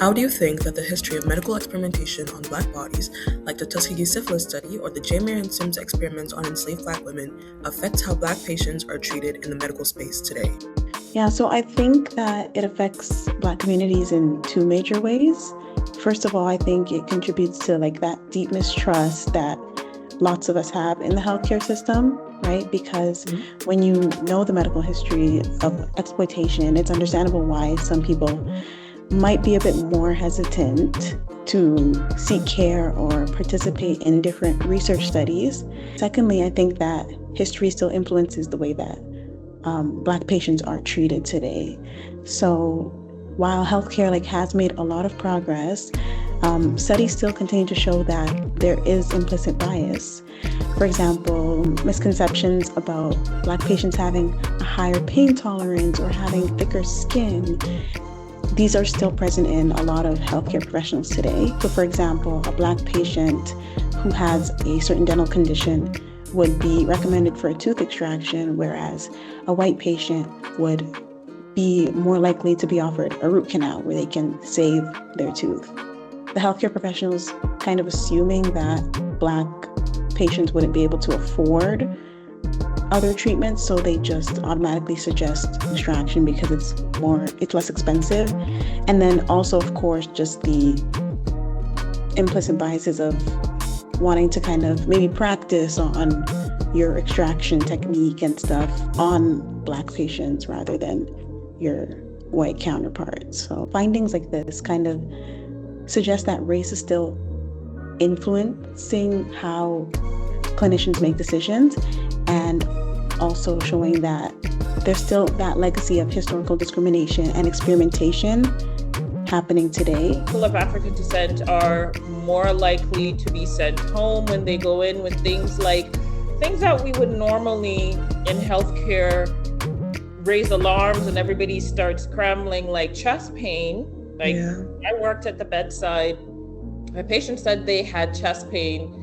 How do you think that the history of medical experimentation on Black bodies, like the Tuskegee syphilis study or the J. Marion Sims experiments on enslaved Black women, affects how Black patients are treated in the medical space today? Yeah, so I think that it affects Black communities in two major ways. First of all, I think it contributes to that deep mistrust that lots of us have in the healthcare system, right? Because when you know the medical history of exploitation, it's understandable why some people might be a bit more hesitant to seek care or participate in different research studies. Secondly, I think that history still influences the way that Black patients are treated today. So while healthcare has made a lot of progress, studies still continue to show that there is implicit bias. For example, misconceptions about Black patients having a higher pain tolerance or having thicker skin. These are still present in a lot of healthcare professionals today. So for example, a Black patient who has a certain dental condition would be recommended for a tooth extraction, whereas a white patient would be more likely to be offered a root canal where they can save their tooth. The healthcare professionals kind of assuming that Black patients wouldn't be able to afford other treatments, so they just automatically suggest extraction because it's less expensive. And then also, of course, just the implicit biases of wanting to kind of maybe practice on your extraction technique and stuff on Black patients rather than your white counterparts. So findings like this kind of suggest that race is still influencing how clinicians make decisions, and also showing that there's still that legacy of historical discrimination and experimentation happening today. People of African descent are more likely to be sent home when they go in with things that we would normally in healthcare raise alarms and everybody starts scrambling, like chest pain. I worked at the bedside. My patient said they had chest pain.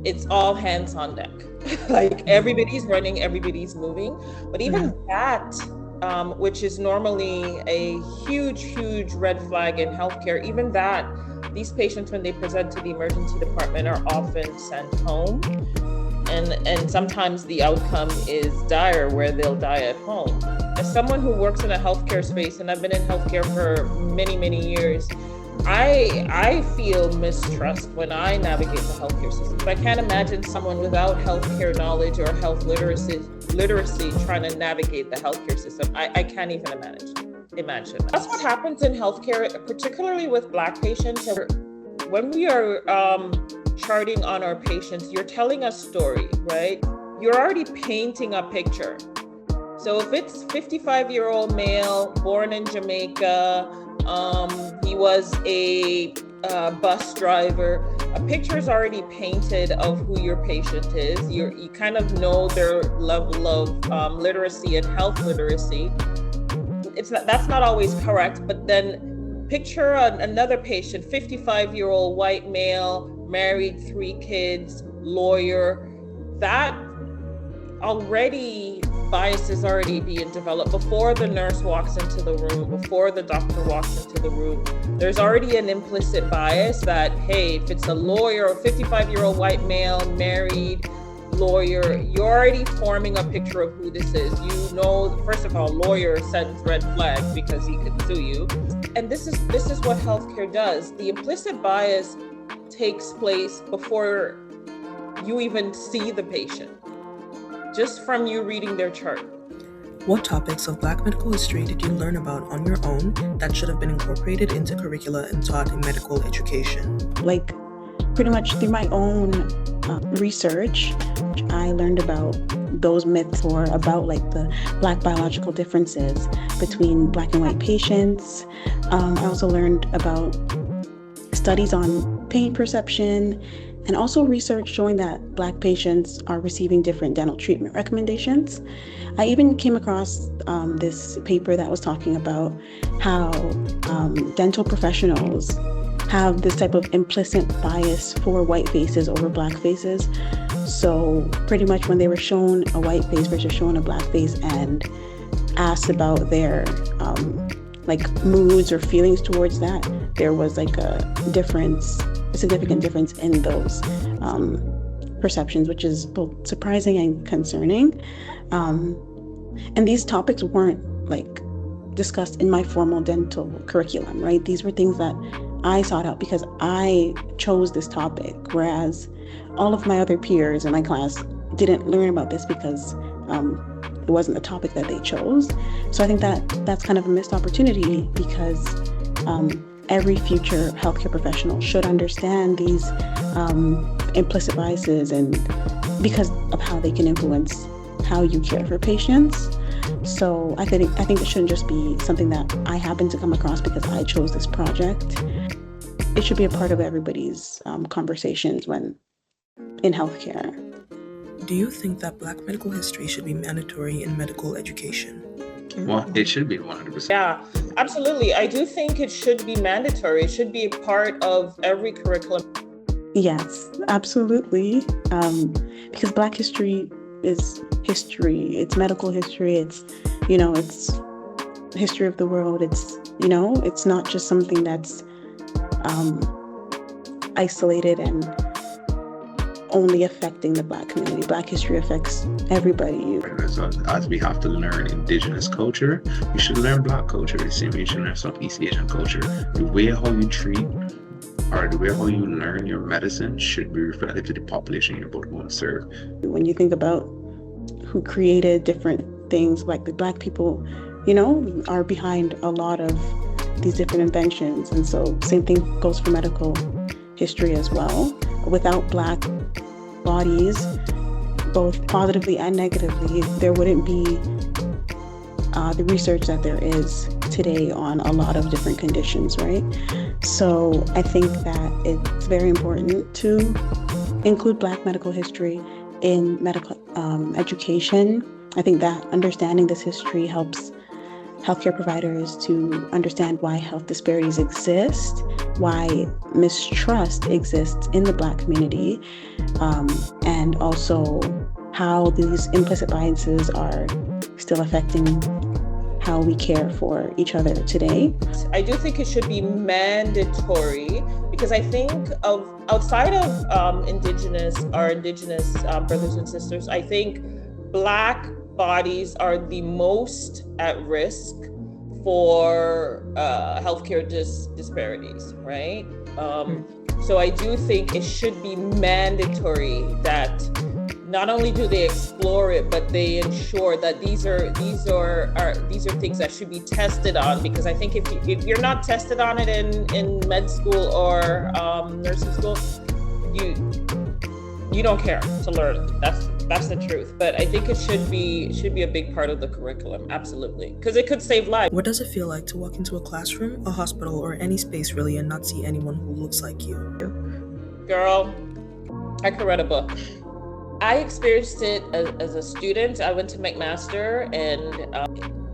It's all hands on deck. Everybody's running, everybody's moving. But even that, which is normally a huge red flag in healthcare, even that, these patients, when they present to the emergency department, are often sent home. And sometimes the outcome is dire, where they'll die at home. As someone who works in a healthcare space, and I've been in healthcare for many years, I feel mistrust when I navigate the healthcare system. I can't imagine someone without healthcare knowledge or health literacy trying to navigate the healthcare system. I can't even imagine. That's what happens in healthcare, particularly with Black patients. When we are charting on our patients, you're telling a story, right? You're already painting a picture. So if it's 55-year-old male, born in Jamaica, he was a bus driver, a picture is already painted of who your patient is. You kind of know their level of literacy and health literacy. That's not always correct, but then picture another patient, 55-year-old white male, married, 3 kids, lawyer. That already bias is already being developed before the nurse walks into the room, before the doctor walks into the room. There's already an implicit bias that, hey, if it's a lawyer, a 55-year-old white male, married, lawyer, you're already forming a picture of who this is. You know, first of all, lawyer sends red flags because he could sue you. And this is what healthcare does. The implicit bias takes place before you even see the patient, just from you reading their chart. What topics of Black medical history did you learn about on your own that should have been incorporated into curricula and taught in medical education? Pretty much through my own research, I learned about those myths or about the Black biological differences between Black and white patients. I also learned about studies on pain perception, and also research showing that Black patients are receiving different dental treatment recommendations. I even came across this paper that was talking about how dental professionals have this type of implicit bias for white faces over Black faces. So pretty much when they were shown a white face versus shown a Black face and asked about their like moods or feelings towards that, there was like a significant difference in those perceptions, which is both surprising and concerning. And these topics weren't like discussed in my formal dental curriculum, right? These were things that I sought out because I chose this topic, whereas all of my other peers in my class didn't learn about this because it wasn't a topic that they chose. So I think that that's kind of a missed opportunity because every future healthcare professional should understand these implicit biases and because of how they can influence how you care for patients. So I think it shouldn't just be something that I happen to come across because I chose this project. It should be a part of everybody's conversations when in healthcare. Do you think that Black medical history should be mandatory in medical education? Well, it should be 100%. Yeah, absolutely. I do think it should be mandatory. It should be a part of every curriculum. Yes, absolutely. Because Black history is history. It's medical history. It's history of the world. It's not just something that's isolated and only affecting the Black community. Black history affects everybody. As we have to learn Indigenous culture, you should learn Black culture. The same way you should learn Southeast Asian culture. The way how you treat or the way how you learn your medicine should be reflected to the population you're about to serve. When you think about who created different things, like the Black people, are behind a lot of these different inventions. And so same thing goes for medical history as well. Without Black bodies, both positively and negatively, there wouldn't be the research that there is today on a lot of different conditions, right? So I think that it's very important to include Black medical history in medical education. I think that understanding this history helps healthcare providers to understand why health disparities exist, why mistrust exists in the Black community, and also how these implicit biases are still affecting how we care for each other today. I do think it should be mandatory because I think outside of Indigenous brothers and sisters, I think Black bodies are the most at risk for healthcare disparities, right? So I do think it should be mandatory that not only do they explore it, but they ensure that these are things that should be tested on. Because I think if you're not tested on it in med school or nursing school, you don't care to learn. That's the truth. But I think it should be a big part of the curriculum, absolutely, because it could save lives. What does it feel like to walk into a classroom, a hospital, or any space really and not see anyone who looks like you? Girl, I could read a book. I experienced it as a student. I went to McMaster and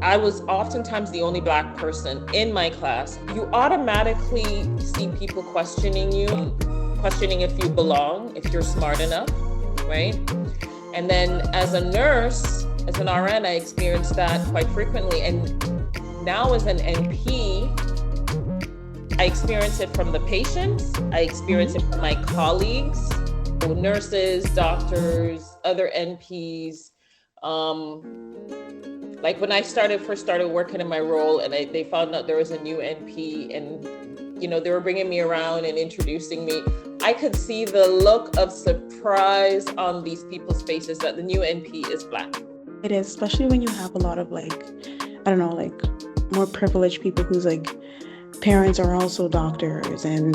I was oftentimes the only Black person in my class. You automatically see people questioning you, questioning if you belong, if you're smart enough, right? And then as a nurse, as an RN, I experienced that quite frequently. And now as an NP, I experience it from the patients. I experience it from my colleagues, nurses, doctors, other NPs. Like when I first started working in my role and they found out there was a new NP and, they were bringing me around and introducing me, I could see the look of surprise on these people's faces that the new NP is Black. It is, especially when you have a lot of more privileged people whose parents are also doctors and,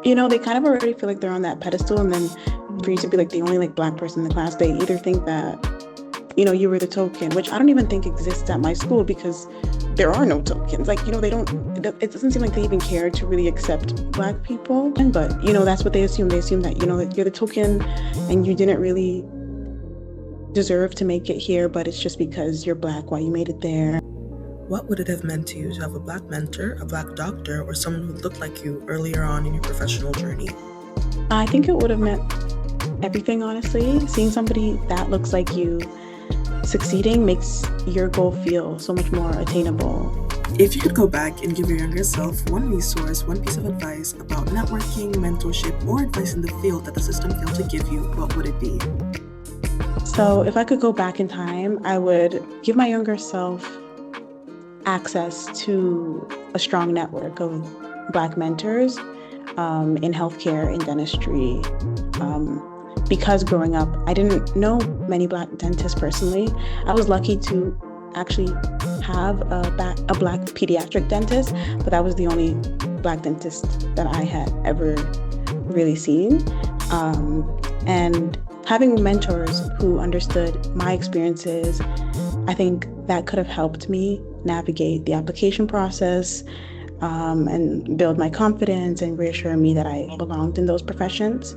they kind of already feel like they're on that pedestal. And then for you to be the only Black person in the class, they either think that, you were the token, which I don't even think exists at my school because there are no tokens. It doesn't seem like they even care to really accept Black people. But, that's what they assume. They assume that, that you're the token and you didn't really deserve to make it here, but it's just because you're Black why you made it there. What would it have meant to you to have a Black mentor, a Black doctor, or someone who looked like you earlier on in your professional journey? I think it would have meant everything, honestly. Seeing somebody that looks like you succeeding makes your goal feel so much more attainable. If you could go back and give your younger self one resource, one piece of advice about networking, mentorship, or advice in the field that the system failed to give you, what would it be? So if I could go back in time, I would give my younger self access to a strong network of Black mentors in healthcare, in dentistry. Because growing up, I didn't know many Black dentists personally. I was lucky to actually have a Black pediatric dentist, but that was the only Black dentist that I had ever really seen. And having mentors who understood my experiences, I think that could have helped me navigate the application process and build my confidence and reassure me that I belonged in those professions.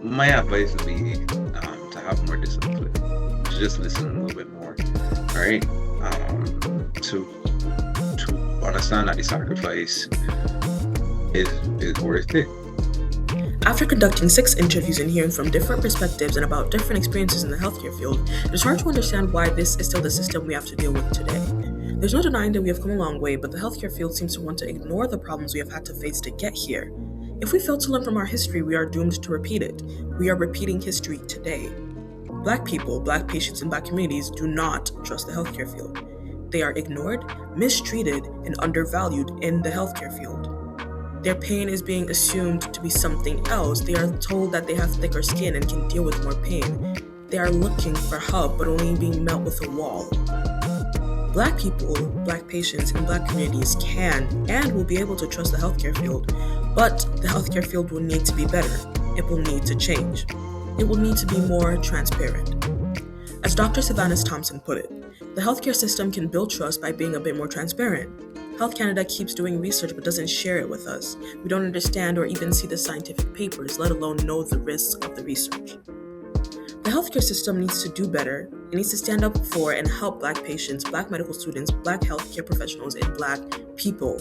My advice would be to have more discipline, to just listen a little bit more, right? To understand that the sacrifice is worth it. After conducting 6 interviews and hearing from different perspectives and about different experiences in the healthcare field, it's hard to understand why this is still the system we have to deal with today. There's no denying that we have come a long way, but the healthcare field seems to want to ignore the problems we have had to face to get here. If we fail to learn from our history, we are doomed to repeat it. We are repeating history today. Black people, Black patients, and Black communities do not trust the healthcare field. They are ignored, mistreated, and undervalued in the healthcare field. Their pain is being assumed to be something else. They are told that they have thicker skin and can deal with more pain. They are looking for help, but only being met with a wall. Black people, Black patients, and Black communities can and will be able to trust the healthcare field, but the healthcare field will need to be better. It will need to change. It will need to be more transparent. As Dr. Sylvanus Thompson put it, the healthcare system can build trust by being a bit more transparent. Health Canada keeps doing research but doesn't share it with us. We don't understand or even see the scientific papers, let alone know the risks of the research. The healthcare system needs to do better. It needs to stand up for and help Black patients, Black medical students, Black healthcare professionals, and Black people.